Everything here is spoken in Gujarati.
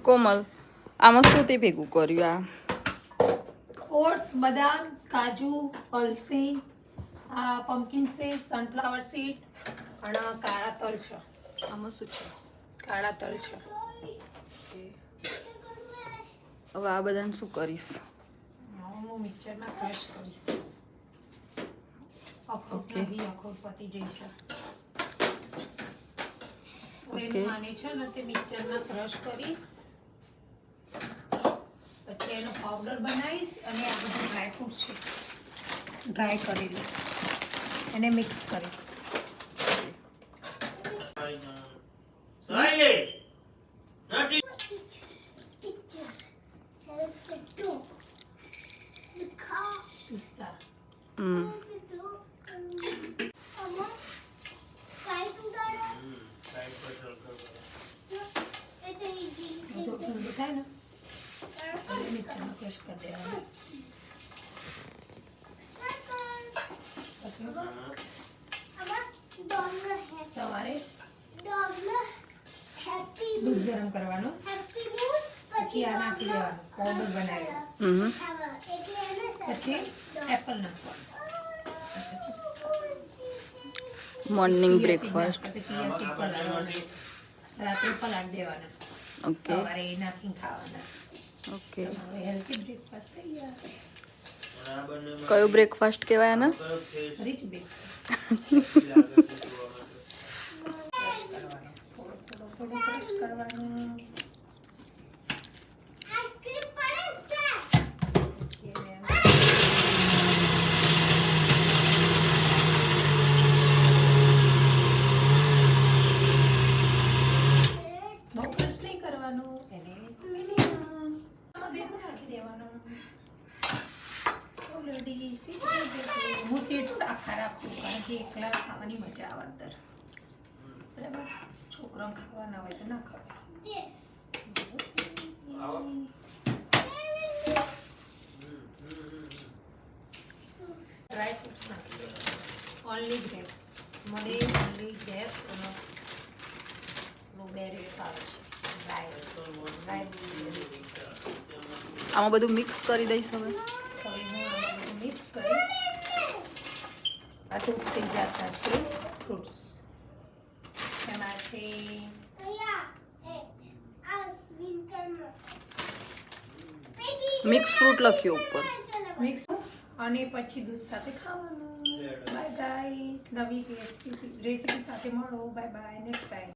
કોમલ આમાં શું તે ભેગું કર્યું આ ઓટ્સ, બદામ, કાજુ, અલસી, પમ્પકિન સીડ, સનફ્લાવર સીડ અને કાળા તલ છે. આમાં શું છે કાળા તલ છે. હવે આ બધાને શું કરીશ હું મિક્સરમાં ક્રશ કરીશ. ઓકે. અખરોટ પતી જશે. ઓકે. આને છે ને તે મિક્સરમાં ક્રશ કરીશ, પછી એનો પાવડર બનાવીશ અને આ બધું ડ્રાયફ્રૂટ છે ડ્રાય કરેલું એને મિક્સ કરીશ. પિસ્તા ઠંડુ થાય ને મિક્સરમાં ક્રશ કરી દેવાનું. સવારે દૂધ ગરમ કરવાનું, પછી આ નાખી દેવાનું પાવડર બનાવેલું, પછી એપલ નાખવાનું, મોર્નિંગ ચીયા સીડ બ્રેકફાસ્ટ નાખવાનું, ચીયા સીડ પલાળવાના, રાત્રે પલાળી દેવાના, ઓકે સવારે એ નાખીને ખાવાના. ઓકે હવે હેલ્ધી બ્રેકફાસ્ટ તૈયાર. કયો બ્રેકફાસ્ટ કહેવાય આને રીચ બ્રેકફાસ્ટ. થોડું ક્રશ કરવાનું. બહુ ક્રશ નહીં કરવાનું, એને આમાં ભેગું નાખી દેવાનું. ઓલરેડી હું સીડ્સ આખા રાખું, કારણ કે એકલા ખાવાની મજા આવે અંદર. બરાબર, છોકરાઓ ખાવાના હોય તો ના ખાવે. ડ્રાય ફ્રૂટ્સ નાખી દેવાના. Only grapes. મને ઓનલી ગ્રેપ્સ અને બ્લુબેરીઝ ખાવે છે. ડ્રાય બ્લુબેરીઝ. આમાં બધું મિક્સ કરી દઈશ હવે હવે હું આ બધું મિક્સ કરીશ. આ તો થઈ જતા છે ફ્રૂટ્સ. એમાં છે મિક્સ ફ્રૂટ લખ્યું ઉપર મિક્સ અને પછી દૂધ સાથે ખાવાનું. બાય ગાઈસ, નવી રેસીપી સાથે મળો. Bye bye, next time.